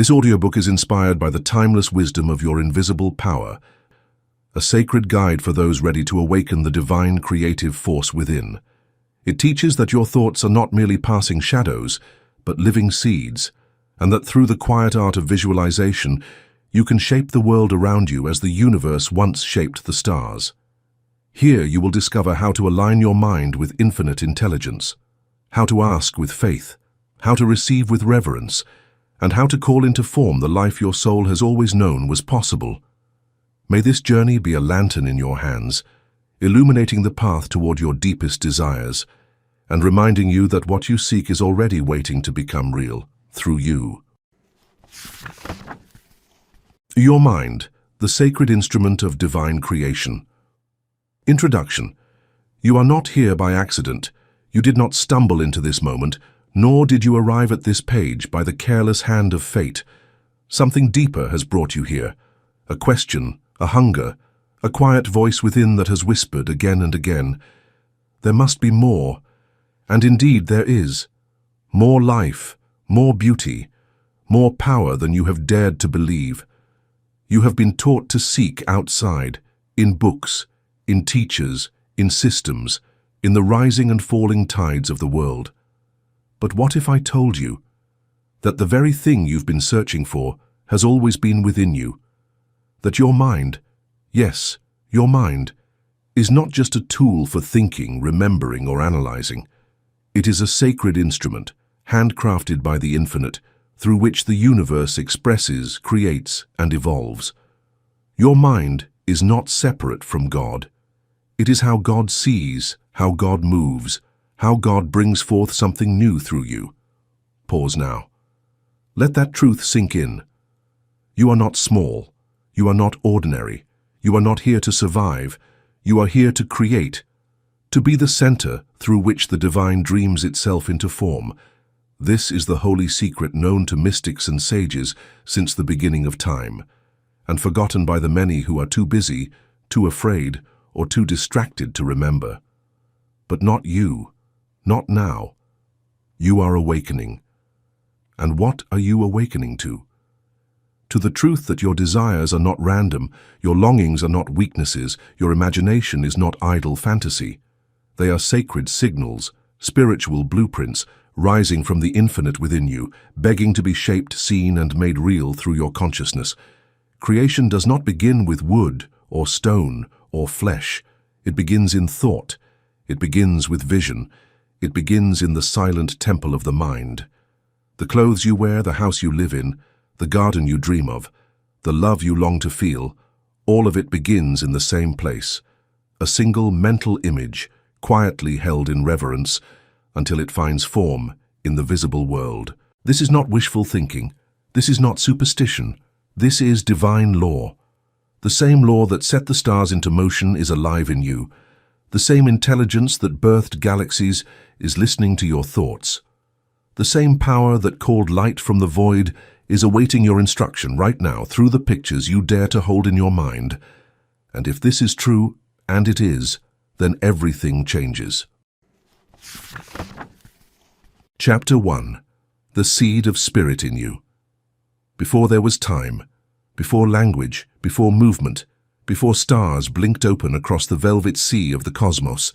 This audiobook is inspired by the timeless wisdom of your invisible power, a sacred guide for those ready to awaken the divine creative force within. It teaches that your thoughts are not merely passing shadows, but living seeds, and that through the quiet art of visualization, you can shape the world around you as the universe once shaped the stars. Here you will discover how to align your mind with infinite intelligence, how to ask with faith, how to receive with reverence, and how to call into form the life your soul has always known was possible. May this journey be a lantern in your hands, illuminating the path toward your deepest desires, and reminding you that what you seek is already waiting to become real through you. Your mind, the sacred instrument of divine creation. Introduction. You are not here by accident. You did not stumble into this moment, nor did you arrive at this page by the careless hand of fate. Something deeper has brought you here. A question, a hunger, a quiet voice within that has whispered again and again, "There must be more." And indeed there is. More life, more beauty, more power than you have dared to believe. You have been taught to seek outside, in books, in teachers, in systems, in the rising and falling tides of the world. But what if I told you that the very thing you've been searching for has always been within you? That your mind, yes, your mind, is not just a tool for thinking, remembering, or analyzing. It is a sacred instrument, handcrafted by the infinite, through which the universe expresses, creates, and evolves. Your mind is not separate from God. It is how God sees, how God moves, how God brings forth something new through you. Pause now. Let that truth sink in. You are not small. You are not ordinary. You are not here to survive. You are here to create, to be the center through which the divine dreams itself into form. This is the holy secret known to mystics and sages since the beginning of time, and forgotten by the many who are too busy, too afraid, or too distracted to remember. But not you. Not now. You are awakening. And what are you awakening to? To the truth that your desires are not random, your longings are not weaknesses, your imagination is not idle fantasy. They are sacred signals, spiritual blueprints, rising from the infinite within you, begging to be shaped, seen, and made real through your consciousness. Creation does not begin with wood, or stone, or flesh. It begins in thought. It begins with vision. It begins in the silent temple of the mind. The clothes you wear, the house you live in, the garden you dream of, the love you long to feel, all of it begins in the same place, a single mental image, quietly held in reverence, until it finds form in the visible world. This is not wishful thinking. This is not superstition. This is divine law. The same law that set the stars into motion is alive in you. The same intelligence that birthed galaxies is listening to your thoughts. The same power that called light from the void is awaiting your instruction right now through the pictures you dare to hold in your mind. And if this is true, and it is, then everything changes. Chapter 1. The Seed of Spirit in You. Before there was time, before language, before movement, before stars blinked open across the velvet sea of the cosmos,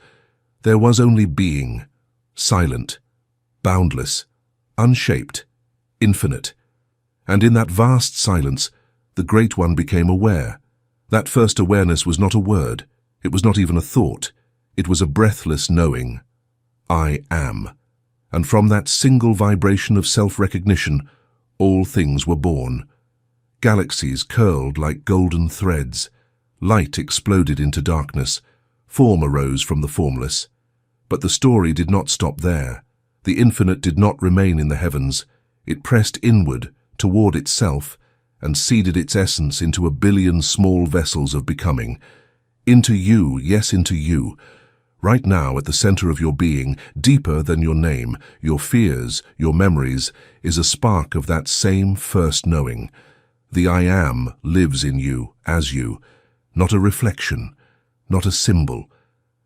there was only being, silent, boundless, unshaped, infinite. And in that vast silence, the Great One became aware. That first awareness was not a word. It was not even a thought. It was a breathless knowing. I am. And from that single vibration of self-recognition, all things were born. Galaxies curled like golden threads. Light exploded into darkness. Form arose from the formless. But the story did not stop there. The infinite did not remain in the heavens. It pressed inward, toward itself, and seeded its essence into a billion small vessels of becoming. Into you, yes, into you. Right now, at the center of your being, deeper than your name, your fears, your memories, is a spark of that same first knowing. The I Am lives in you, as you, not a reflection, not a symbol,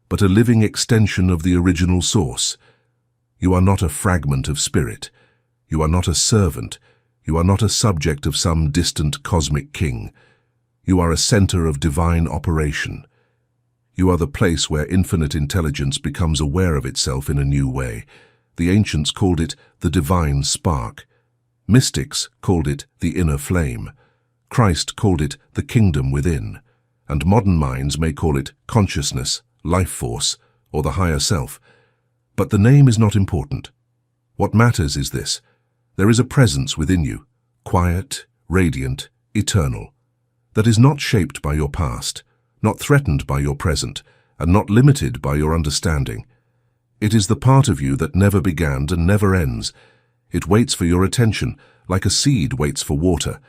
but a living extension of the original source. You are not a fragment of spirit. You are not a servant. You are not a subject of some distant cosmic king. You are a center of divine operation. You are the place where infinite intelligence becomes aware of itself in a new way. The ancients called it the divine spark. Mystics called it the inner flame. Christ called it the kingdom within. And modern minds may call it consciousness, life force, or the higher self. But the name is not important. What matters is this: there is a presence within you, quiet, radiant, eternal, that is not shaped by your past, not threatened by your present, and not limited by your understanding. It is the part of you that never began and never ends. It waits for your attention, like a seed waits for water.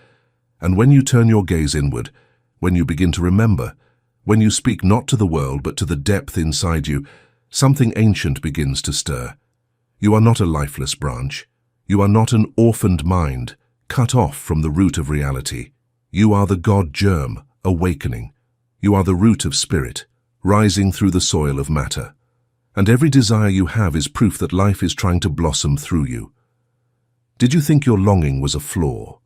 And when you turn your gaze inward, when you begin to remember, when you speak not to the world but to the depth inside you, something ancient begins to stir. You are not a lifeless branch. You are not an orphaned mind, cut off from the root of reality. You are the God germ, awakening. You are the root of spirit, rising through the soil of matter. And every desire you have is proof that life is trying to blossom through you. Did you think your longing was a flaw?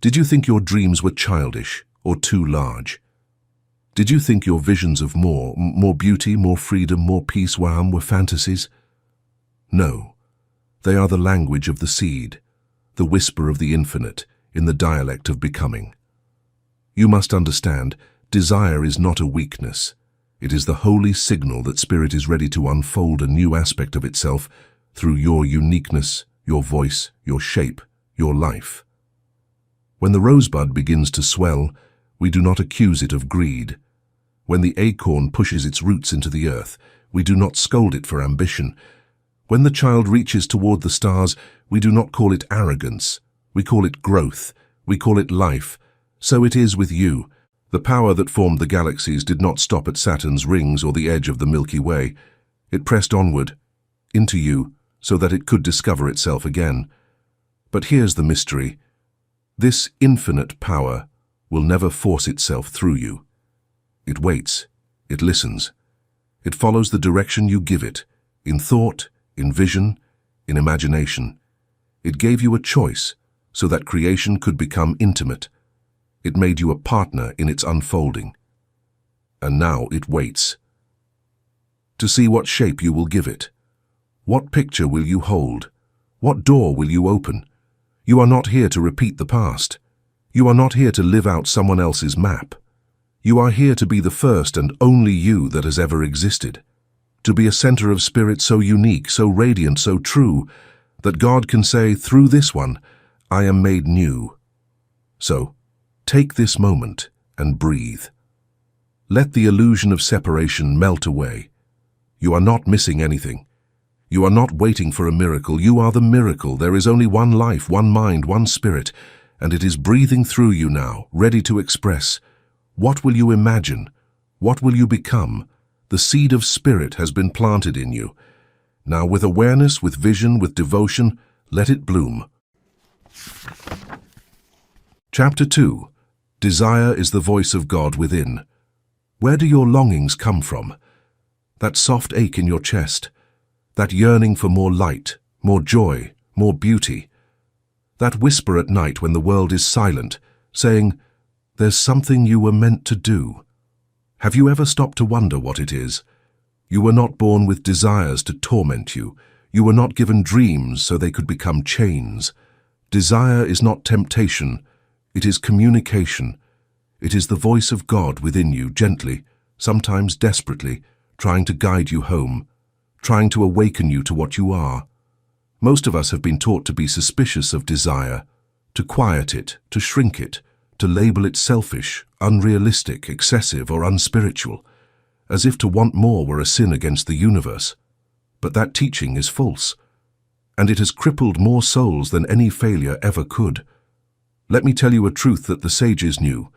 Did you think your dreams were childish or too large? Did you think your visions of more beauty, more freedom, more peace, were fantasies? No, they are the language of the seed, the whisper of the infinite in the dialect of becoming. You must understand, desire is not a weakness. It is the holy signal that spirit is ready to unfold a new aspect of itself through your uniqueness, your voice, your shape, your life. When the rosebud begins to swell, we do not accuse it of greed. When the acorn pushes its roots into the earth, we do not scold it for ambition. When the child reaches toward the stars, we do not call it arrogance. We call it growth. We call it life. So it is with you. The power that formed the galaxies did not stop at Saturn's rings or the edge of the Milky Way. It pressed onward, into you, so that it could discover itself again. But here's the mystery. This infinite power will never force itself through you. It waits. It listens. It follows the direction you give it, in thought, in vision, in imagination. It gave you a choice so that creation could become intimate. It made you a partner in its unfolding. And now it waits to see what shape you will give it. What picture will you hold? What door will you open? You are not here to repeat the past. You are not here to live out someone else's map. You are here to be the first and only you that has ever existed. To be a center of spirit so unique, so radiant, so true, that God can say, through this one, I am made new. So, take this moment and breathe. Let the illusion of separation melt away. You are not missing anything. You are not waiting for a miracle. You are the miracle. There is only one life, one mind, one spirit, and it is breathing through you now, ready to express. What will you imagine? What will you become? The seed of spirit has been planted in you. Now, with awareness, with vision, with devotion, let it bloom. Chapter 2. Desire is the voice of God within. Where do your longings come from? That soft ache in your chest, that yearning for more light, more joy, more beauty, that whisper at night when the world is silent, saying, there's something you were meant to do. Have you ever stopped to wonder what it is? You were not born with desires to torment you. You were not given dreams so they could become chains. Desire is not temptation. It is communication. It is the voice of God within you, gently, sometimes desperately, trying to guide you home, trying to awaken you to what you are. Most of us have been taught to be suspicious of desire, to quiet it, to shrink it, to label it selfish, unrealistic, excessive, or unspiritual, as if to want more were a sin against the universe. But that teaching is false, and it has crippled more souls than any failure ever could. Let me tell you a truth that the sages knew,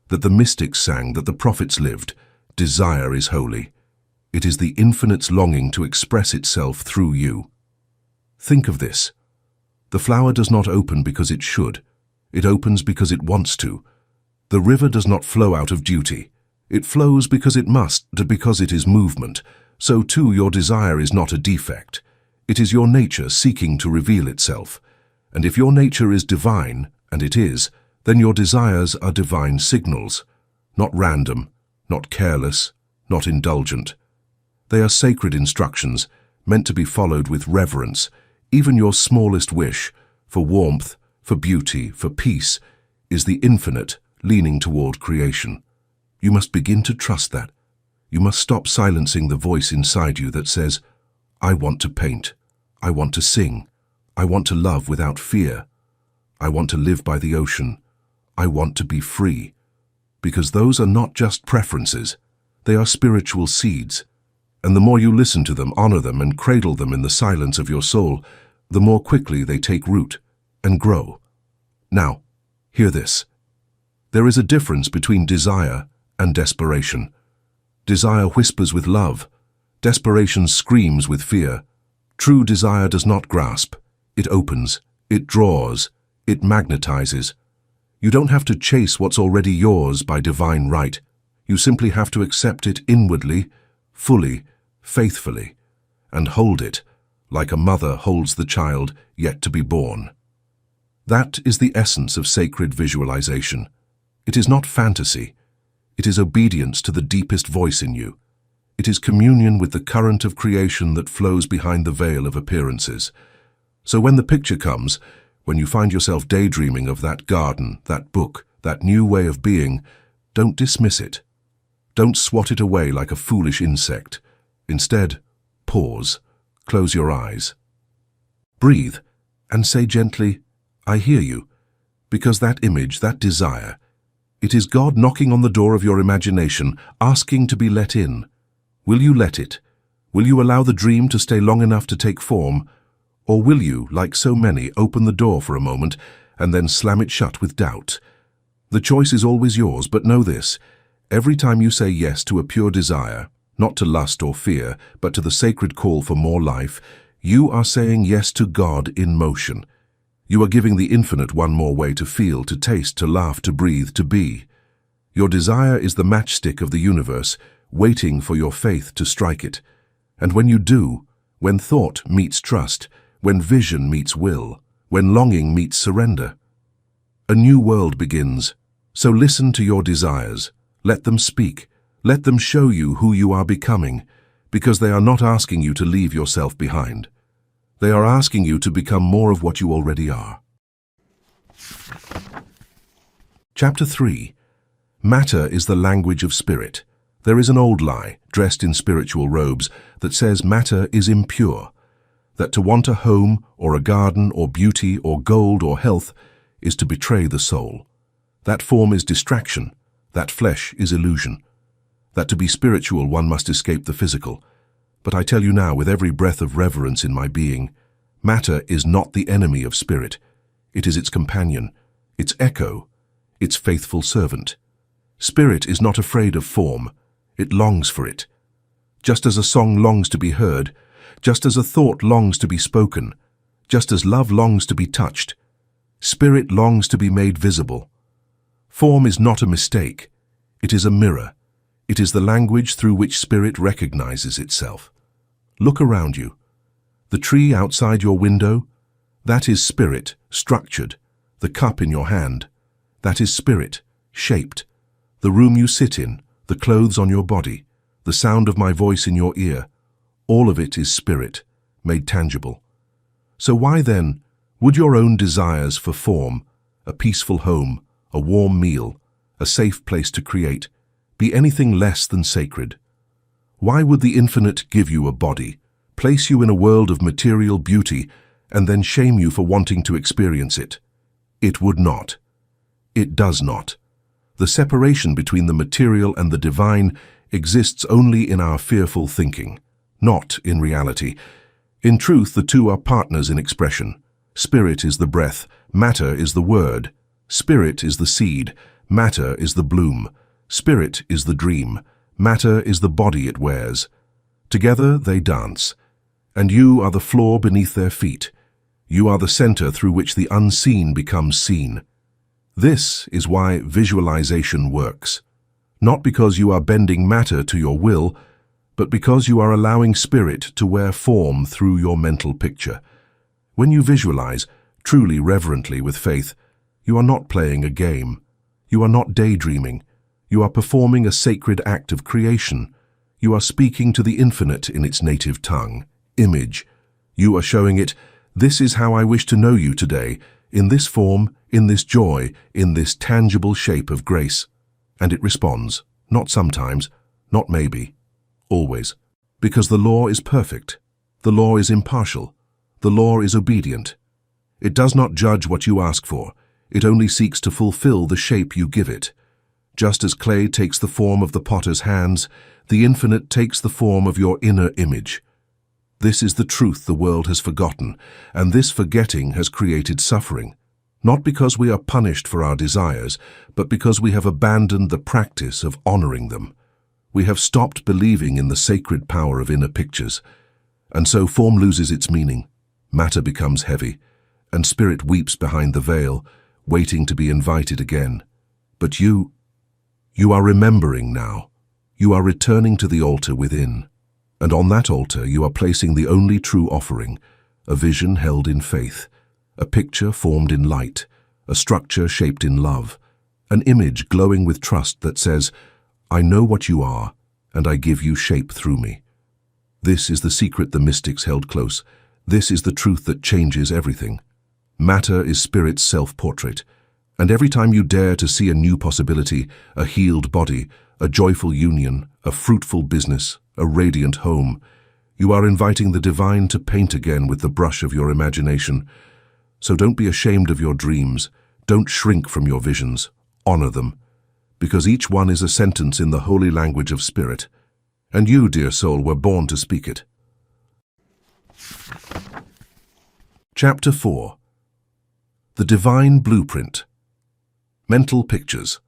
that the mystics sang, that the prophets lived. Desire is holy. It is the infinite's longing to express itself through you. Think of this. The flower does not open because it should. It opens because it wants to. The river does not flow out of duty. It flows because it must, because it is movement. So too your desire is not a defect. It is your nature seeking to reveal itself. And if your nature is divine, and it is, then your desires are divine signals, not random, not careless, not indulgent. They are sacred instructions, meant to be followed with reverence. Even your smallest wish, for warmth, for beauty, for peace, is the infinite leaning toward creation. You must begin to trust that. You must stop silencing the voice inside you that says, I want to paint, I want to sing, I want to love without fear, I want to live by the ocean, I want to be free. Because those are not just preferences, they are spiritual seeds. And the more you listen to them, honor them, and cradle them in the silence of your soul, the more quickly they take root and grow. Now, hear this. There is a difference between desire and desperation. Desire whispers with love. Desperation screams with fear. True desire does not grasp. It opens. It draws. It magnetizes. You don't have to chase what's already yours by divine right. You simply have to accept it inwardly, fully, faithfully, and hold it like a mother holds the child yet to be born. That is the essence of sacred visualization. It is not fantasy. It is obedience to the deepest voice in you. It is communion with the current of creation that flows behind the veil of appearances. So when the picture comes, when you find yourself daydreaming of that garden, that book, that new way of being, don't dismiss it. Don't swat it away like a foolish insect. Instead, pause, close your eyes. Breathe, and say gently, I hear you, because that image, that desire, it is God knocking on the door of your imagination, asking to be let in. Will you let it? Will you allow the dream to stay long enough to take form? Or will you, like so many, open the door for a moment and then slam it shut with doubt? The choice is always yours, but know this. Every time you say yes to a pure desire, not to lust or fear, but to the sacred call for more life, you are saying yes to God in motion. You are giving the infinite one more way to feel, to taste, to laugh, to breathe, to be. Your desire is the matchstick of the universe, waiting for your faith to strike it. And when you do, when thought meets trust, when vision meets will, when longing meets surrender, a new world begins. So listen to your desires. Let them speak. Let them show you who you are becoming, because they are not asking you to leave yourself behind. They are asking you to become more of what you already are. Chapter 3. Matter is the language of spirit. There is an old lie, dressed in spiritual robes, that says matter is impure, that to want a home or a garden or beauty or gold or health is to betray the soul. That form is distraction, that flesh is illusion. That to be spiritual one must escape the physical. But I tell you now, with every breath of reverence in my being, matter is not the enemy of spirit. It is its companion, its echo, its faithful servant. Spirit is not afraid of form. It longs for it. Just as a song longs to be heard, just as a thought longs to be spoken, just as love longs to be touched, spirit longs to be made visible. Form is not a mistake. It is a mirror. It is the language through which spirit recognizes itself. Look around you. The tree outside your window, that is spirit, structured. The cup in your hand, that is spirit, shaped. The room you sit in, the clothes on your body, the sound of my voice in your ear, all of it is spirit, made tangible. So why then would your own desires for form, a peaceful home, a warm meal, a safe place to create, be anything less than sacred? Why would the infinite give you a body, place you in a world of material beauty, and then shame you for wanting to experience it? It would not. It does not. The separation between the material and the divine exists only in our fearful thinking, not in reality. In truth, the two are partners in expression. Spirit is the breath, matter is the word. Spirit is the seed, matter is the bloom. Spirit is the dream, matter is the body it wears. Together they dance, and you are the floor beneath their feet. You are the center through which the unseen becomes seen. This is why visualization works. Not because you are bending matter to your will, but because you are allowing spirit to wear form through your mental picture. When you visualize, truly reverently with faith, you are not playing a game. You are not daydreaming. You are performing a sacred act of creation. You are speaking to the infinite in its native tongue, image. You are showing it, this is how I wish to know you today, in this form, in this joy, in this tangible shape of grace. And it responds, not sometimes, not maybe, always. Because the law is perfect. The law is impartial. The law is obedient. It does not judge what you ask for. It only seeks to fulfill the shape you give it. Just as clay takes the form of the potter's hands, the infinite takes the form of your inner image. This is the truth the world has forgotten, and this forgetting has created suffering. Not because we are punished for our desires, but because we have abandoned the practice of honoring them. We have stopped believing in the sacred power of inner pictures. And so form loses its meaning, matter becomes heavy, and spirit weeps behind the veil, waiting to be invited again. But you are remembering now. You are returning to the altar within. And on that altar you are placing the only true offering, a vision held in faith, a picture formed in light, a structure shaped in love, an image glowing with trust that says, I know what you are, and I give you shape through me. This is the secret the mystics held close. This is the truth that changes everything. Matter is spirit's self-portrait, and every time you dare to see a new possibility, a healed body, a joyful union, a fruitful business, a radiant home, you are inviting the divine to paint again with the brush of your imagination. So don't be ashamed of your dreams. Don't shrink from your visions. Honor them, because each one is a sentence in the holy language of spirit. And you, dear soul, were born to speak it. Chapter 4. The Divine Blueprint. Mental Pictures.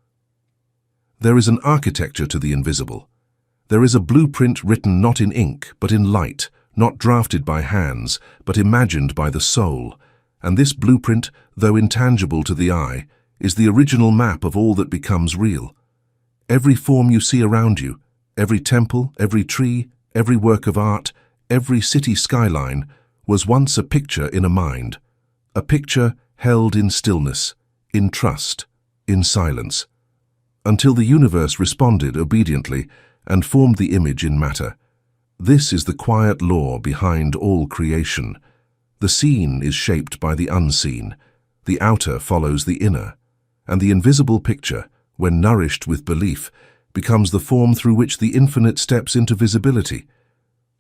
There is an architecture to the invisible. There is a blueprint written not in ink, but in light, not drafted by hands, but imagined by the soul. And this blueprint, though intangible to the eye, is the original map of all that becomes real. Every form you see around you, every temple, every tree, every work of art, every city skyline, was once a picture in a mind, a picture held in stillness, in trust, in silence, until the universe responded obediently and formed the image in matter. This is the quiet law behind all creation. The seen is shaped by the unseen, the outer follows the inner, and the invisible picture, when nourished with belief, becomes the form through which the infinite steps into visibility.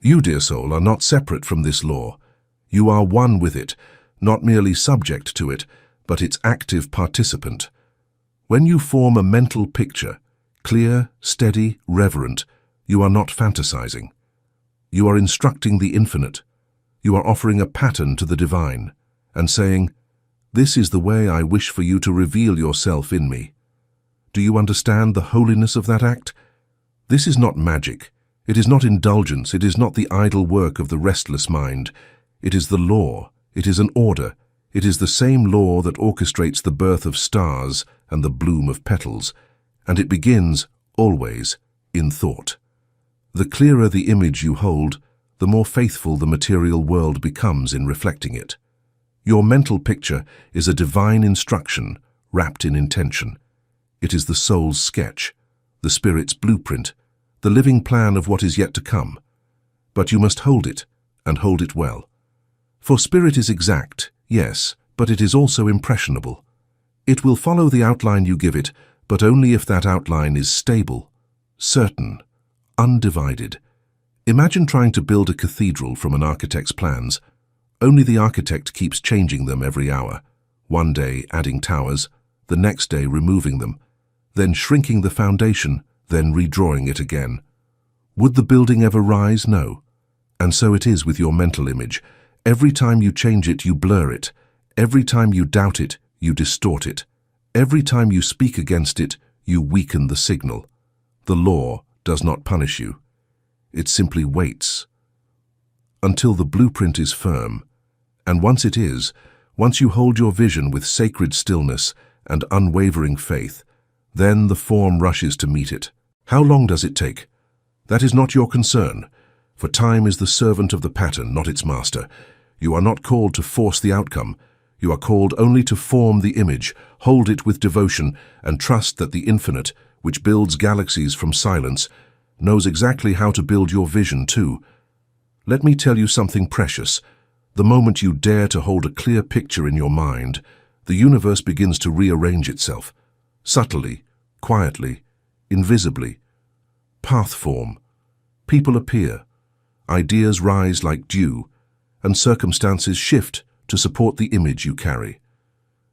You, dear soul, are not separate from this law. You are one with it, not merely subject to it, but its active participant. When you form a mental picture, clear, steady, reverent, you are not fantasizing. You are instructing the infinite. You are offering a pattern to the divine, and saying, this is the way I wish for you to reveal yourself in me. Do you understand the holiness of that act? This is not magic. It is not indulgence. It is not the idle work of the restless mind. It is the law. It is an order. It is the same law that orchestrates the birth of stars and the bloom of petals, and it begins, always, in thought. The clearer the image you hold, the more faithful the material world becomes in reflecting it. Your mental picture is a divine instruction wrapped in intention. It is the soul's sketch, the spirit's blueprint, the living plan of what is yet to come. But you must hold it, and hold it well. For spirit is exact, yes, but it is also impressionable. It will follow the outline you give it, but only if that outline is stable, certain, undivided. Imagine trying to build a cathedral from an architect's plans. Only the architect keeps changing them every hour, one day adding towers, the next day removing them, then shrinking the foundation, then redrawing it again. Would the building ever rise? No. And so it is with your mental image. Every time you change it, you blur it. Every time you doubt it, you distort it. Every time you speak against it, you weaken the signal. The law does not punish you. It simply waits until the blueprint is firm. And once it is, once you hold your vision with sacred stillness and unwavering faith, then the form rushes to meet it. How long does it take? That is not your concern, for time is the servant of the pattern, not its master. You are not called to force the outcome. You are called only to form the image, hold it with devotion, and trust that the infinite, which builds galaxies from silence, knows exactly how to build your vision too. Let me tell you something precious. The moment you dare to hold a clear picture in your mind, the universe begins to rearrange itself, subtly, quietly, invisibly. Path form. People appear. Ideas rise like dew, and circumstances shift to support the image you carry.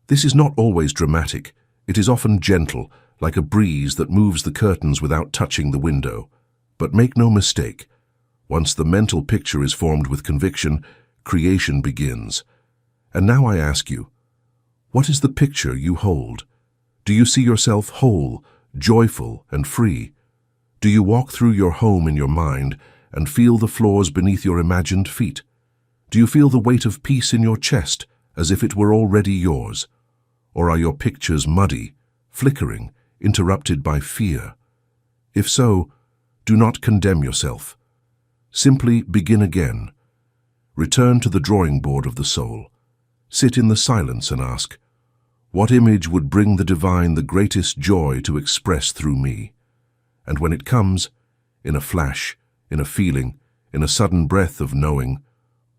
This is not always dramatic. It is often gentle, like a breeze that moves the curtains without touching the window. But make no mistake, once the mental picture is formed with conviction, creation begins. And now I ask you, what is the picture you hold? Do you see yourself whole, joyful, and free? Do you walk through your home in your mind and feel the floors beneath your imagined feet? Do you feel the weight of peace in your chest as if it were already yours? Or are your pictures muddy, flickering, interrupted by fear? If so, do not condemn yourself. Simply begin again. Return to the drawing board of the soul. Sit in the silence and ask, what image would bring the divine the greatest joy to express through me? And when it comes, in a flash, in a feeling, in a sudden breath of knowing,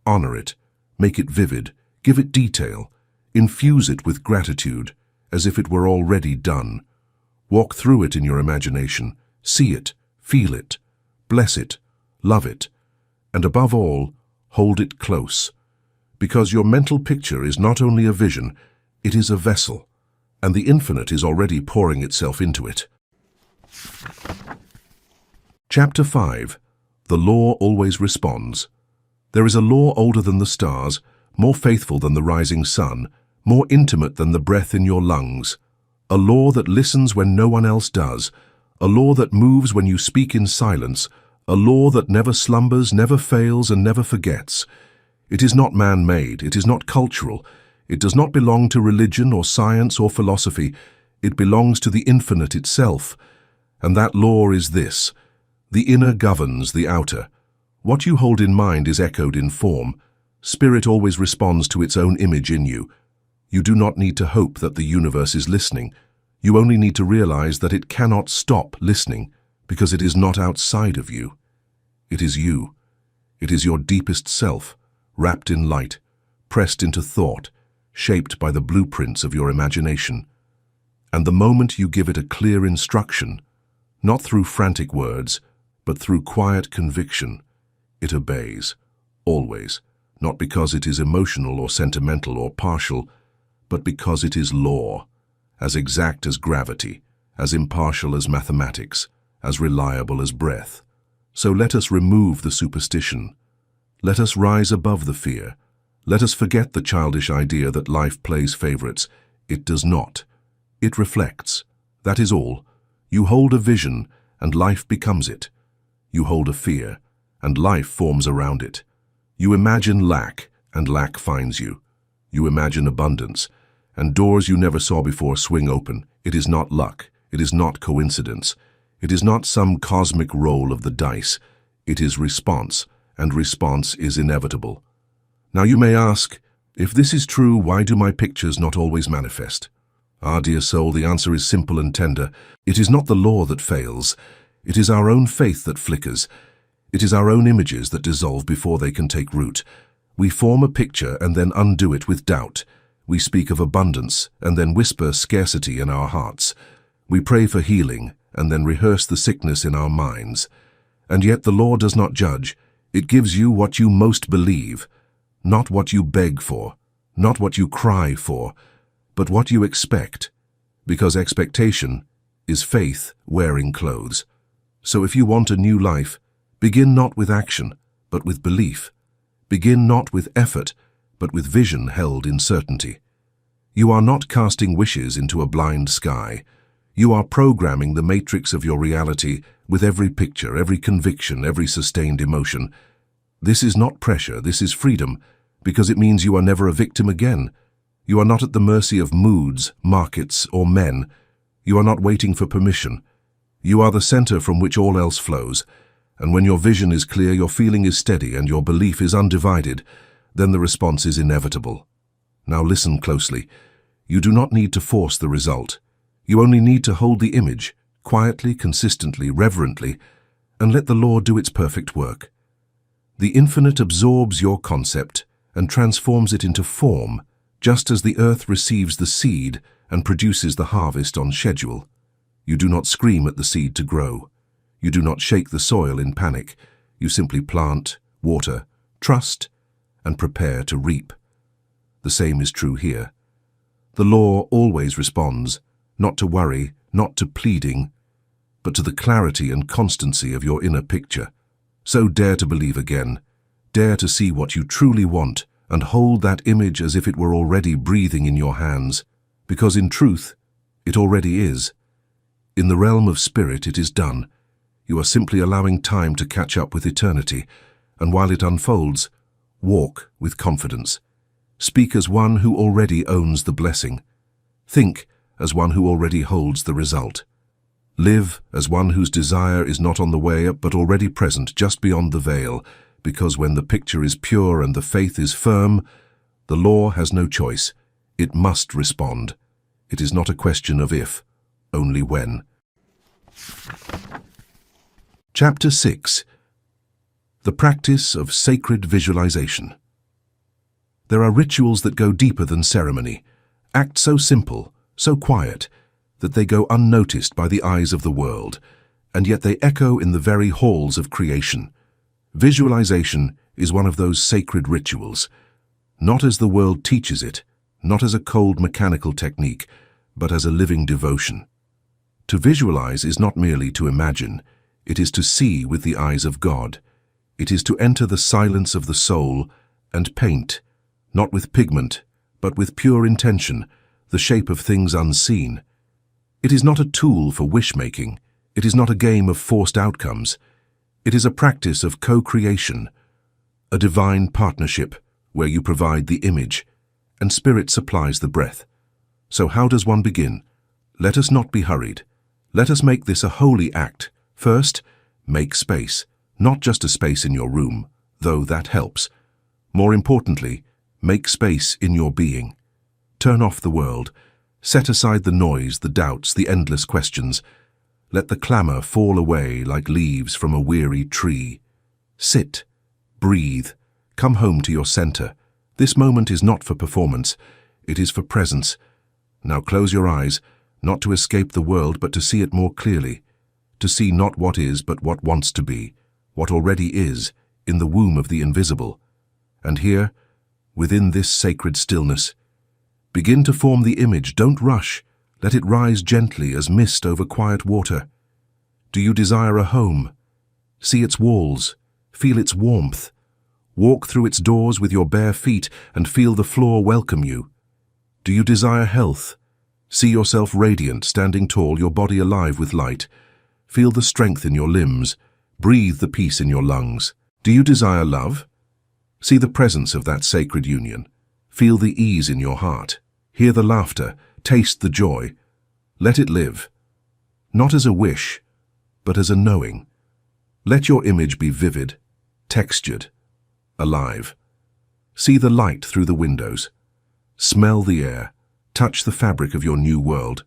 honor it, make it vivid, give it detail, infuse it with gratitude, as if it were already done. Walk through it in your imagination, see it, feel it, bless it, love it, and above all, hold it close. Because your mental picture is not only a vision, it is a vessel, and the infinite is already pouring itself into it. Chapter 5. The Law Always Responds. There is a law older than the stars, more faithful than the rising sun, more intimate than the breath in your lungs. A law that listens when no one else does, a law that moves when you speak in silence, a law that never slumbers, never fails, and never forgets. It is not man-made, it is not cultural, it does not belong to religion or science or philosophy, it belongs to the infinite itself. And that law is this: the inner governs the outer. What you hold in mind is echoed in form. Spirit always responds to its own image in you. You do not need to hope that the universe is listening. You only need to realize that it cannot stop listening, because it is not outside of you. It is you. It is your deepest self, wrapped in light, pressed into thought, shaped by the blueprints of your imagination. And the moment you give it a clear instruction, not through frantic words, but through quiet conviction, it obeys, always, not because it is emotional or sentimental or partial, but because it is law, as exact as gravity, as impartial as mathematics, as reliable as breath. So let us remove the superstition. Let us rise above the fear. Let us forget the childish idea that life plays favorites. It does not. It reflects. That is all. You hold a vision, and life becomes it. You hold a fear, and life forms around it. You imagine lack, and lack finds you. You imagine abundance, and doors you never saw before swing open. It is not luck. It is not coincidence. It is not some cosmic roll of the dice. It is response, and response is inevitable. Now you may ask, if this is true, why do my pictures not always manifest? Ah, dear soul, the answer is simple and tender. It is not the law that fails. It is our own faith that flickers. It is our own images that dissolve before they can take root. We form a picture and then undo it with doubt. We speak of abundance and then whisper scarcity in our hearts. We pray for healing and then rehearse the sickness in our minds. And yet the law does not judge. It gives you what you most believe, not what you beg for, not what you cry for, but what you expect, because expectation is faith wearing clothes. So if you want a new life, begin not with action, but with belief. Begin not with effort, but with vision held in certainty. You are not casting wishes into a blind sky. You are programming the matrix of your reality with every picture, every conviction, every sustained emotion. This is not pressure, this is freedom, because it means you are never a victim again. You are not at the mercy of moods, markets, or men. You are not waiting for permission. You are the center from which all else flows. And when your vision is clear, your feeling is steady, and your belief is undivided, then the response is inevitable. Now listen closely. You do not need to force the result. You only need to hold the image, quietly, consistently, reverently, and let the Lord do its perfect work. The infinite absorbs your concept and transforms it into form, just as the earth receives the seed and produces the harvest on schedule. You do not scream at the seed to grow. You do not shake the soil in panic. You simply plant, water, trust, and prepare to reap. The same is true here. The law always responds, not to worry, not to pleading, but to the clarity and constancy of your inner picture. So dare to believe again. Dare to see what you truly want and hold that image as if it were already breathing in your hands, because in truth, it already is. In the realm of spirit, it is done. You are simply allowing time to catch up with eternity, and while it unfolds, walk with confidence. Speak as one who already owns the blessing. Think as one who already holds the result. Live as one whose desire is not on the way but already present just beyond the veil, because when the picture is pure and the faith is firm, the law has no choice. It must respond. It is not a question of if, only when. Chapter 6. The Practice of Sacred Visualization. There are rituals that go deeper than ceremony, act so simple, so quiet, that they go unnoticed by the eyes of the world, and yet they echo in the very halls of creation. Visualization is one of those sacred rituals, not as the world teaches it, not as a cold mechanical technique, but as a living devotion. To visualize is not merely to imagine, it is to see with the eyes of God. It is to enter the silence of the soul and paint, not with pigment, but with pure intention, the shape of things unseen. It is not a tool for wish-making. It is not a game of forced outcomes. It is a practice of co-creation, a divine partnership where you provide the image, and spirit supplies the breath. So how does one begin? Let us not be hurried. Let us make this a holy act. First, make space, not just a space in your room, though that helps. More importantly, make space in your being. Turn off the world. Set aside the noise, the doubts, the endless questions. Let the clamor fall away like leaves from a weary tree. Sit, breathe, come home to your center. This moment is not for performance, it is for presence. Now close your eyes, not to escape the world but to see it more clearly. To see not what is but what wants to be, what already is, in the womb of the invisible. And here, within this sacred stillness, begin to form the image. Don't rush. Let it rise gently as mist over quiet water. Do you desire a home? See its walls. Feel its warmth. Walk through its doors with your bare feet and feel the floor welcome you. Do you desire health? See yourself radiant, standing tall, your body alive with light. Feel the strength in your limbs. Breathe the peace in your lungs. Do you desire love? See the presence of that sacred union. Feel the ease in your heart. Hear the laughter. Taste the joy. Let it live. Not as a wish, but as a knowing. Let your image be vivid, textured, alive. See the light through the windows. Smell the air. Touch the fabric of your new world.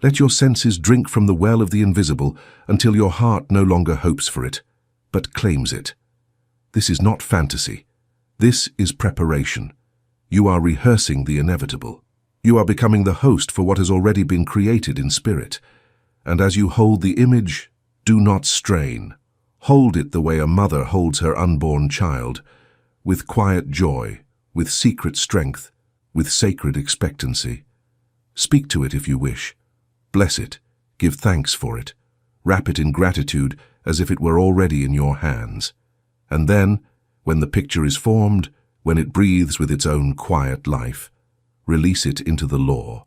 Let your senses drink from the well of the invisible until your heart no longer hopes for it, but claims it. This is not fantasy. This is preparation. You are rehearsing the inevitable. You are becoming the host for what has already been created in spirit. And as you hold the image, do not strain. Hold it the way a mother holds her unborn child, with quiet joy, with secret strength, with sacred expectancy. Speak to it if you wish. Bless it. Give thanks for it. Wrap it in gratitude as if it were already in your hands. And then, when the picture is formed, when it breathes with its own quiet life, release it into the law,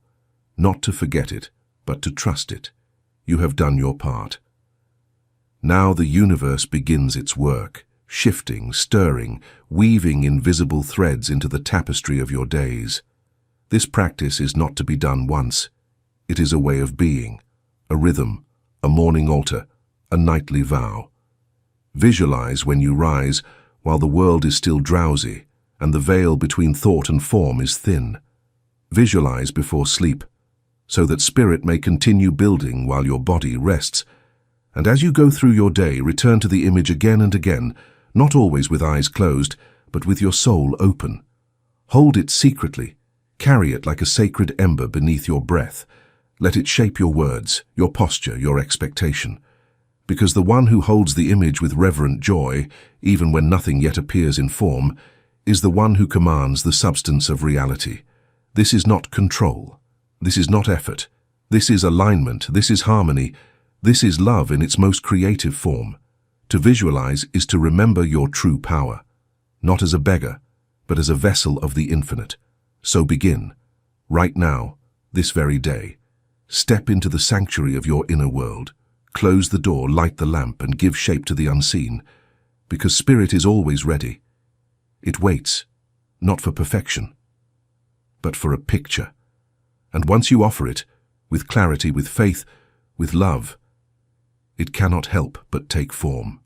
not to forget it, but to trust it. You have done your part. Now the universe begins its work, shifting, stirring, weaving invisible threads into the tapestry of your days. This practice is not to be done once. It is a way of being, a rhythm, a morning altar, a nightly vow. Visualize when you rise while the world is still drowsy and the veil between thought and form is thin. Visualize before sleep, so that spirit may continue building while your body rests. And as you go through your day, return to the image again and again, not always with eyes closed, but with your soul open. Hold it secretly. Carry it like a sacred ember beneath your breath. Let it shape your words, your posture, your expectation. Because the one who holds the image with reverent joy, even when nothing yet appears in form, is the one who commands the substance of reality. This is not control. This is not effort. This is alignment. This is harmony. This is love in its most creative form. To visualize is to remember your true power, not as a beggar, but as a vessel of the infinite. So begin, right now, this very day. Step into the sanctuary of your inner world. Close the door, light the lamp, and give shape to the unseen, because spirit is always ready. It waits, not for perfection, but for a picture. And once you offer it, with clarity, with faith, with love, it cannot help but take form.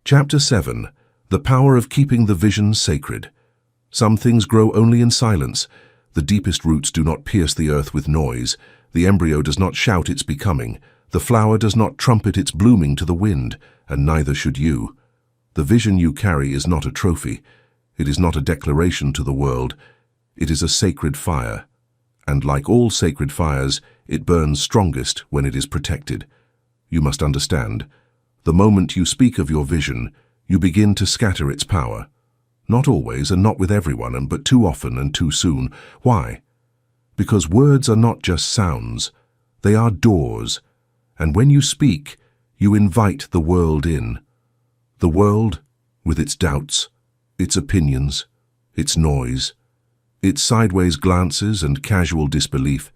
Chapter 7. The Power of Keeping the Vision Sacred. Some things grow only in silence. The deepest roots do not pierce the earth with noise. The embryo does not shout its becoming. The flower does not trumpet its blooming to the wind, and neither should you. The vision you carry is not a trophy. It is not a declaration to the world. It is a sacred fire. And like all sacred fires, it burns strongest when it is protected. You must understand, the moment you speak of your vision, you begin to scatter its power. Not always, and not with everyone, but too often and too soon. Why? Because words are not just sounds. They are doors. And when you speak, you invite the world in. The world, with its doubts, its opinions, its noise, its sideways glances and casual disbelief.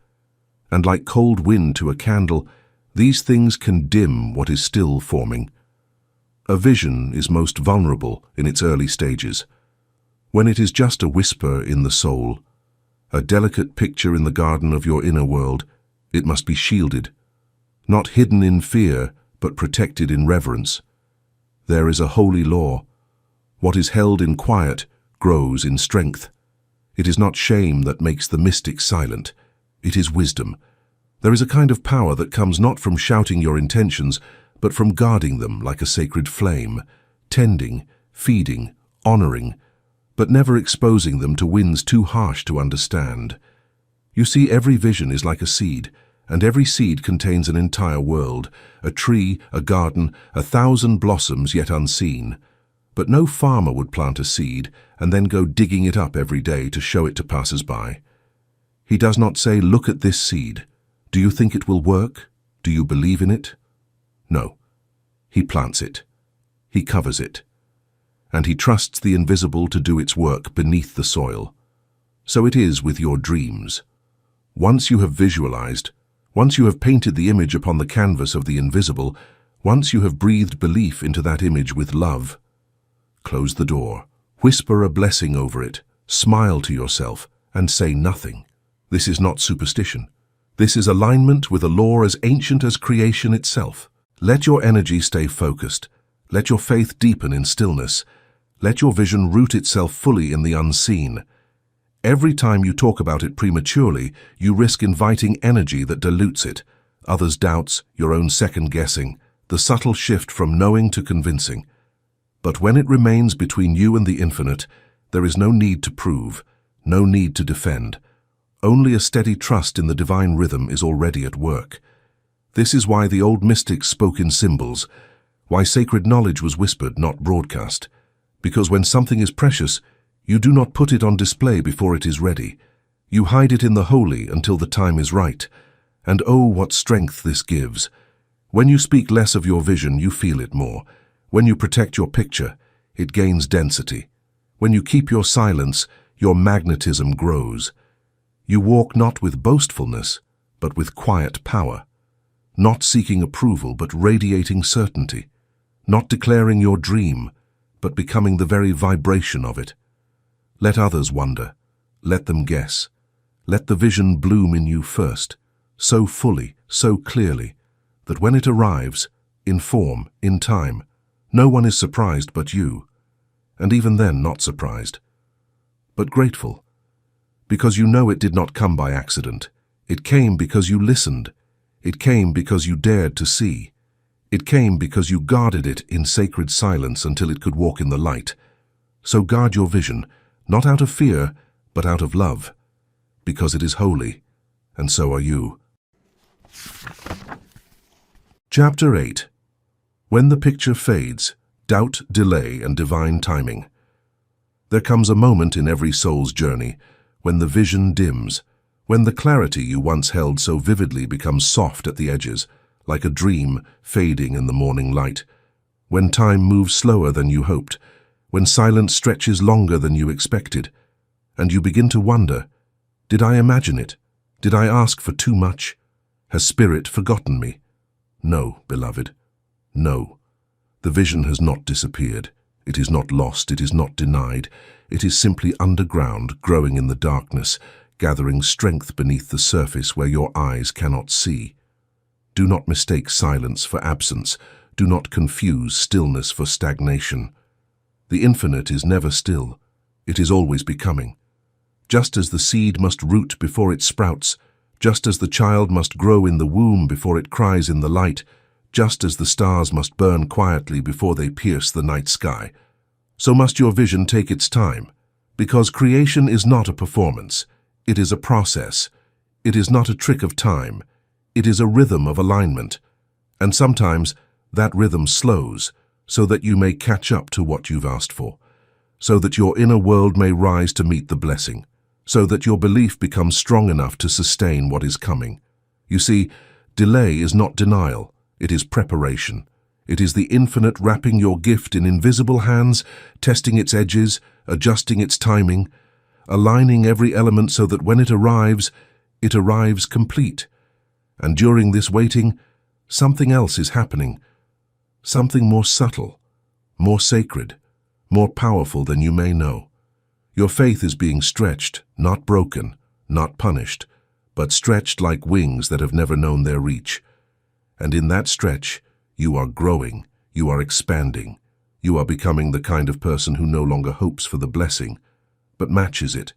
And like cold wind to a candle, these things can dim what is still forming. A vision is most vulnerable in its early stages, when it is just a whisper in the soul, a delicate picture in the garden of your inner world. It must be shielded, not hidden in fear, but protected in reverence. There is a holy law. What is held in quiet grows in strength. It is not shame that makes the mystic silent. It is wisdom. There is a kind of power that comes not from shouting your intentions, but from guarding them like a sacred flame, tending, feeding, honoring, but never exposing them to winds too harsh to understand. You see, every vision is like a seed, and every seed contains an entire world, a tree, a garden, 1,000 blossoms yet unseen. But no farmer would plant a seed and then go digging it up every day to show it to passers-by. He does not say, "Look at this seed. Do you think it will work? Do you believe in it?" No. He plants it. He covers it. And he trusts the invisible to do its work beneath the soil. So it is with your dreams. Once you have visualized, once you have painted the image upon the canvas of the invisible, once you have breathed belief into that image with love, close the door, whisper a blessing over it, smile to yourself, and say nothing. This is not superstition. This is alignment with a law as ancient as creation itself. Let your energy stay focused. Let your faith deepen in stillness. Let your vision root itself fully in the unseen. Every time you talk about it prematurely, you risk inviting energy that dilutes it, others' doubts, your own second-guessing, the subtle shift from knowing to convincing. But when it remains between you and the infinite, there is no need to prove, no need to defend. Only a steady trust in the divine rhythm is already at work. This is why the old mystics spoke in symbols, why sacred knowledge was whispered, not broadcast. Because when something is precious, you do not put it on display before it is ready. You hide it in the holy until the time is right. And oh, what strength this gives. When you speak less of your vision, you feel it more. When you protect your picture, it gains density. When you keep your silence, your magnetism grows. You walk not with boastfulness, but with quiet power. Not seeking approval, but radiating certainty. Not declaring your dream, but becoming the very vibration of it. Let others wonder. Let them guess. Let the vision bloom in you first, so fully, so clearly, that when it arrives, in form, in time, no one is surprised but you, and even then not surprised, but grateful, because you know it did not come by accident. It came because you listened. It came because you dared to see. It came because you guarded it in sacred silence until it could walk in the light. So guard your vision, not out of fear, but out of love, because it is holy, and so are you. Chapter 8. When the picture fades, doubt, delay, and divine timing. There comes a moment in every soul's journey when the vision dims, when the clarity you once held so vividly becomes soft at the edges, like a dream fading in the morning light, when time moves slower than you hoped, when silence stretches longer than you expected, and you begin to wonder, did I imagine it? Did I ask for too much? Has Spirit forgotten me? No, beloved, no. The vision has not disappeared. It is not lost, it is not denied. It is simply underground, growing in the darkness, gathering strength beneath the surface where your eyes cannot see. Do not mistake silence for absence. Do not confuse stillness for stagnation. The infinite is never still. It is always becoming. Just as the seed must root before it sprouts, just as the child must grow in the womb before it cries in the light, just as the stars must burn quietly before they pierce the night sky, so must your vision take its time, because creation is not a performance. It is a process. It is not a trick of time. It is a rhythm of alignment. And sometimes that rhythm slows so that you may catch up to what you've asked for, so that your inner world may rise to meet the blessing, so that your belief becomes strong enough to sustain what is coming. You see, delay is not denial. It is preparation. It is the infinite wrapping your gift in invisible hands, testing its edges, adjusting its timing, aligning every element so that when it arrives complete. And during this waiting, something else is happening, something more subtle, more sacred, more powerful than you may know. Your faith is being stretched, not broken, not punished, but stretched like wings that have never known their reach. And in that stretch, you are growing, you are expanding, you are becoming the kind of person who no longer hopes for the blessing, but matches it,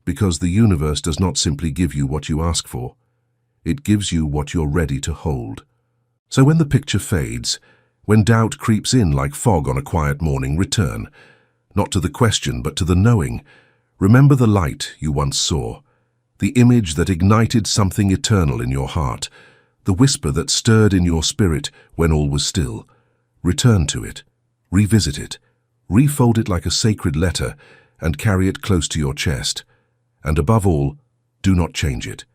because the universe does not simply give you what you ask for, it gives you what you're ready to hold. So when the picture fades, when doubt creeps in like fog on a quiet morning, return, not to the question but to the knowing. Remember the light you once saw, the image that ignited something eternal in your heart, the whisper that stirred in your spirit when all was still. Return to it, revisit it, refold it like a sacred letter, and carry it close to your chest. And above all, do not change it.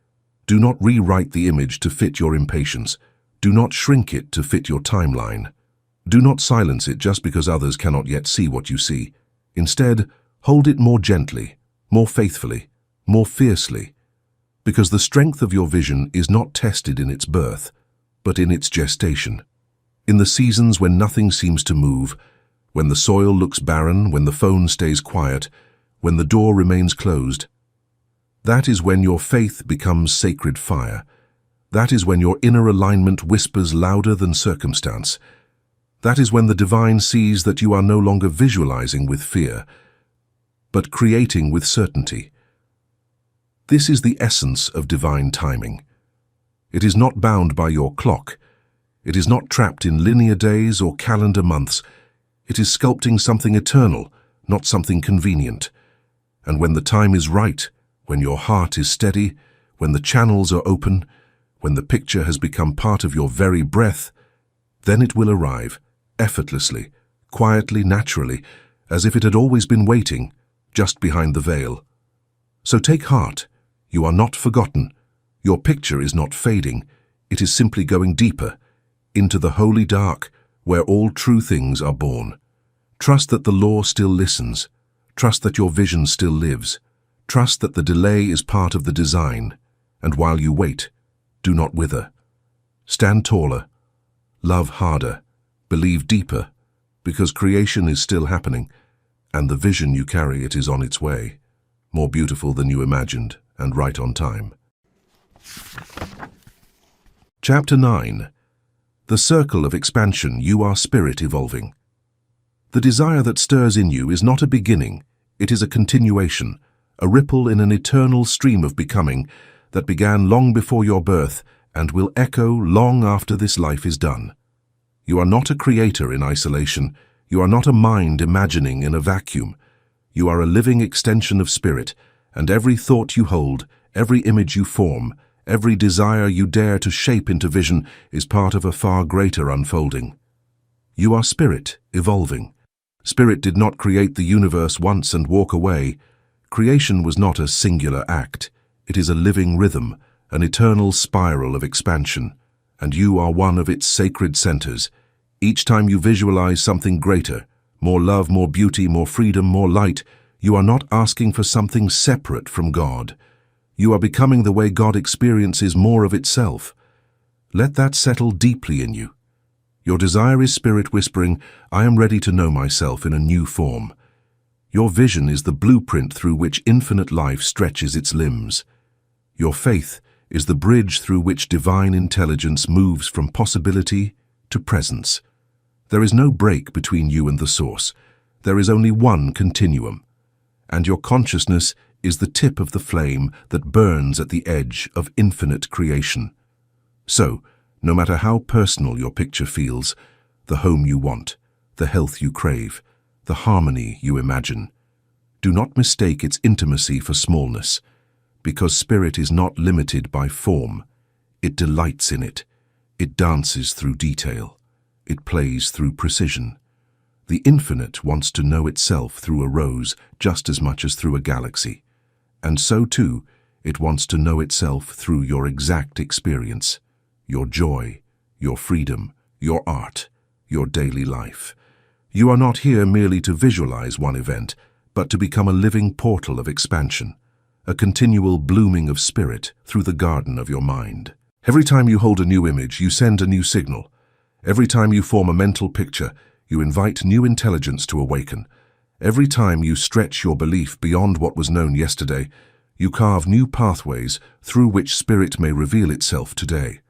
Do not rewrite the image to fit your impatience. Do not shrink it to fit your timeline. Do not silence it just because others cannot yet see what you see. Instead, hold it more gently, more faithfully, more fiercely, because the strength of your vision is not tested in its birth, but in its gestation. In the seasons when nothing seems to move, when the soil looks barren, when the phone stays quiet, when the door remains closed, that is when your faith becomes sacred fire. That is when your inner alignment whispers louder than circumstance. That is when the divine sees that you are no longer visualizing with fear, but creating with certainty. This is the essence of divine timing. It is not bound by your clock. It is not trapped in linear days or calendar months. It is sculpting something eternal, not something convenient. And when the time is right, when your heart is steady, when the channels are open, when the picture has become part of your very breath, then it will arrive, effortlessly, quietly, naturally, as if it had always been waiting, just behind the veil. So take heart. You are not forgotten. Your picture is not fading. It is simply going deeper, into the holy dark, where all true things are born. Trust that the law still listens. Trust that your vision still lives. Trust that the delay is part of the design. And while you wait, do not wither. Stand taller. Love harder. Believe deeper, because creation is still happening, and the vision you carry, it is on its way, more beautiful than you imagined, and right on time. Chapter 9. The Circle of Expansion. You are spirit evolving. The desire that stirs in you is not a beginning, it is a continuation, a ripple in an eternal stream of becoming that began long before your birth and will echo long after this life is done. You are not a creator in isolation. You are not a mind imagining in a vacuum. You are a living extension of spirit, and every thought you hold, every image you form, every desire you dare to shape into vision is part of a far greater unfolding. You are spirit, evolving. Spirit did not create the universe once and walk away. Creation was not a singular act. It is a living rhythm, an eternal spiral of expansion, and you are one of its sacred centers. Each time you visualize something greater, more love, more beauty, more freedom, more light, you are not asking for something separate from God. You are becoming the way God experiences more of itself. Let that settle deeply in you. Your desire is spirit whispering, "I am ready to know myself in a new form." Your vision is the blueprint through which infinite life stretches its limbs. Your faith is the bridge through which divine intelligence moves from possibility to presence. There is no break between you and the source. There is only one continuum. And your consciousness is the tip of the flame that burns at the edge of infinite creation. So, no matter how personal your picture feels, the home you want, the health you crave, the harmony you imagine, do not mistake its intimacy for smallness, because spirit is not limited by form. It delights in it. It dances through detail. It plays through precision. The infinite wants to know itself through a rose just as much as through a galaxy. And so, too, it wants to know itself through your exact experience, your joy, your freedom, your art, your daily life. You are not here merely to visualize one event, but to become a living portal of expansion, a continual blooming of spirit through the garden of your mind. Every time you hold a new image, you send a new signal. Every time you form a mental picture, you invite new intelligence to awaken. Every time you stretch your belief beyond what was known yesterday, you carve new pathways through which spirit may reveal itself today.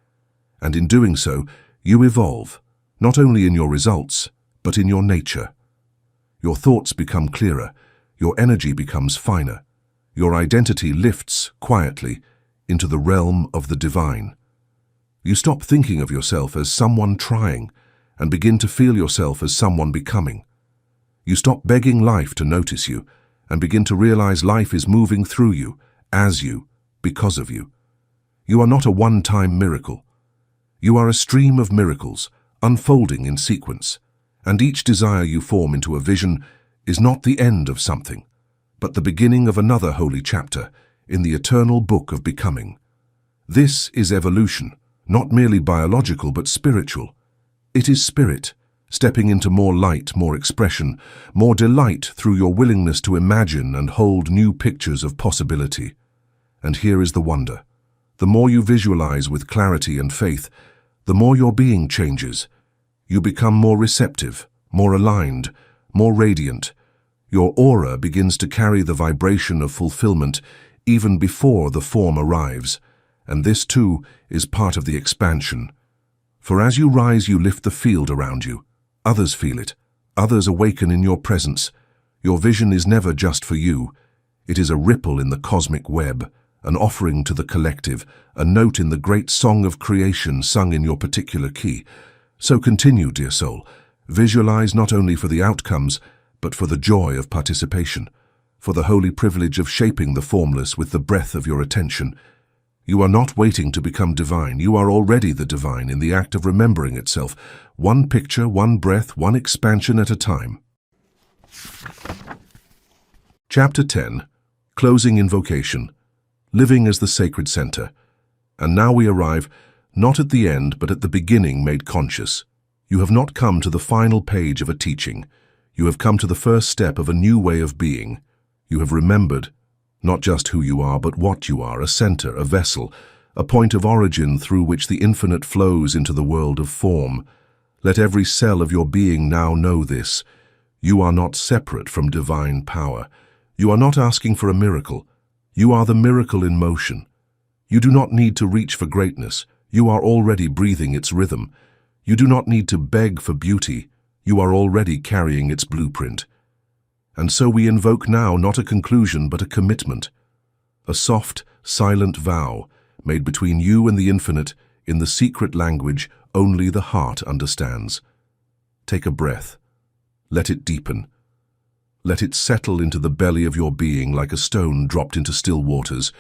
And in doing so, you evolve, not only in your results, but in your nature. Your thoughts become clearer, your energy becomes finer, your identity lifts quietly into the realm of the divine. You stop thinking of yourself as someone trying and begin to feel yourself as someone becoming. You stop begging life to notice you and begin to realize life is moving through you, as you, because of you. You are not a one-time miracle. You are a stream of miracles, unfolding in sequence, and each desire you form into a vision is not the end of something, but the beginning of another holy chapter in the eternal book of becoming. This is evolution, not merely biological but spiritual. It is spirit, stepping into more light, more expression, more delight through your willingness to imagine and hold new pictures of possibility. And here is the wonder. The more you visualize with clarity and faith, the more your being changes. You become more receptive, more aligned, more radiant. Your aura begins to carry the vibration of fulfillment even before the form arrives. And this, too, is part of the expansion. For as you rise, you lift the field around you. Others feel it. Others awaken in your presence. Your vision is never just for you. It is a ripple in the cosmic web, an offering to the collective, a note in the great song of creation sung in your particular key. So continue, dear soul. Visualize not only for the outcomes, but for the joy of participation, for the holy privilege of shaping the formless with the breath of your attention. You are not waiting to become divine. You are already the divine in the act of remembering itself, one picture, one breath, one expansion at a time. Chapter 10. Closing Invocation. Living as the Sacred Center. And now we arrive, not at the end, but at the beginning made conscious. You have not come to the final page of a teaching. You have come to the first step of a new way of being. You have remembered, not just who you are, but what you are, a center, a vessel, a point of origin through which the infinite flows into the world of form. Let every cell of your being now know this. You are not separate from divine power. You are not asking for a miracle. You are the miracle in motion. You do not need to reach for greatness. You are already breathing its rhythm. You do not need to beg for beauty. You are already carrying its blueprint. And so we invoke now not a conclusion but a commitment, a soft, silent vow made between you and the infinite in the secret language only the heart understands. Take a breath. Let it deepen. Let it settle into the belly of your being like a stone dropped into still waters.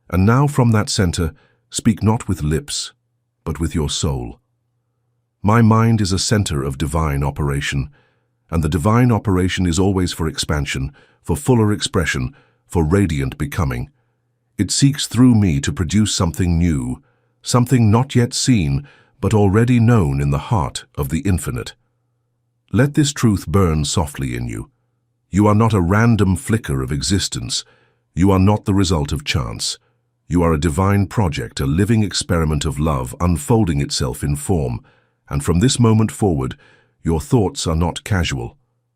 And now from that center, speak not with lips, but with your soul. My mind is a center of divine operation, and the divine operation is always for expansion, for fuller expression, for radiant becoming. It seeks through me to produce something new, something not yet seen, but already known in the heart of the infinite. Let this truth burn softly in you. You are not a random flicker of existence. You are not the result of chance. You are a divine project, a living experiment of love unfolding itself in form, and from this moment forward, your thoughts are not casual.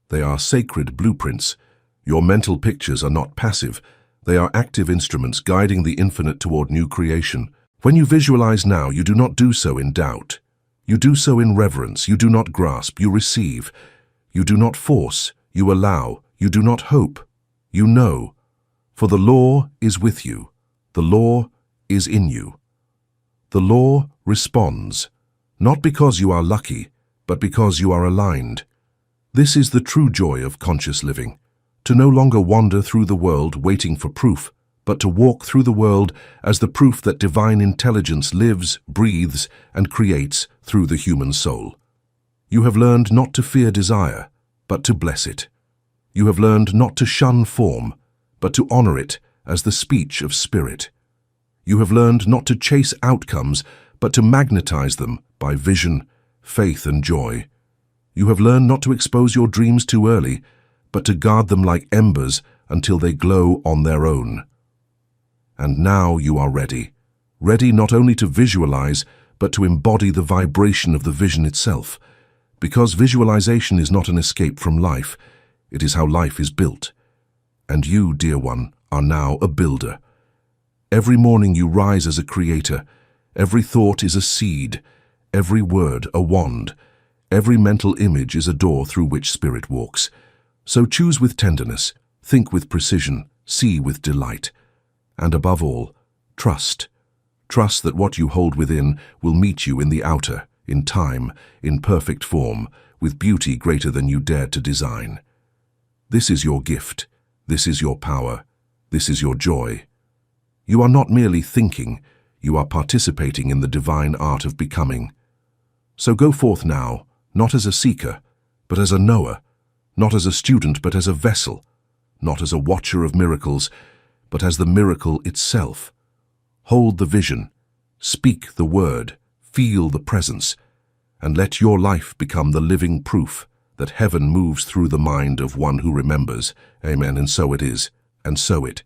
They are sacred blueprints. Your mental pictures are not passive. They are active instruments guiding the infinite toward new creation. When you visualize now, you do not do so in doubt. You do so in reverence. You do not grasp. You receive. You do not force. You allow. You do not hope. You know. For the law is with you. The law is in you. The law responds, not because you are lucky, but because you are aligned. This is the true joy of conscious living, to no longer wander through the world waiting for proof, but to walk through the world as the proof that divine intelligence lives, breathes, and creates through the human soul. You have learned not to fear desire, but to bless it. You have learned not to shun form, but to honor it as the speech of spirit. You have learned not to chase outcomes, but to magnetize them by vision, faith, and joy. You have learned not to expose your dreams too early, but to guard them like embers until they glow on their own. And now you are ready. Ready not only to visualize, but to embody the vibration of the vision itself. Because visualization is not an escape from life, it is how life is built. And you, dear one, are now a builder. Every morning you rise as a creator. Every thought is a seed. Every word a wand. Every mental image is a door through which spirit walks. So choose with tenderness, think with precision, see with delight. And above all, trust. Trust that what you hold within will meet you in the outer, in time, in perfect form, with beauty greater than you dared to design. This is your gift. This is your power. This is your joy. You are not merely thinking, you are participating in the divine art of becoming. So go forth now, not as a seeker, but as a knower, not as a student, but as a vessel, not as a watcher of miracles, but as the miracle itself. Hold the vision, speak the word, feel the presence, and let your life become the living proof that heaven moves through the mind of one who remembers. Amen. And so it is, and so it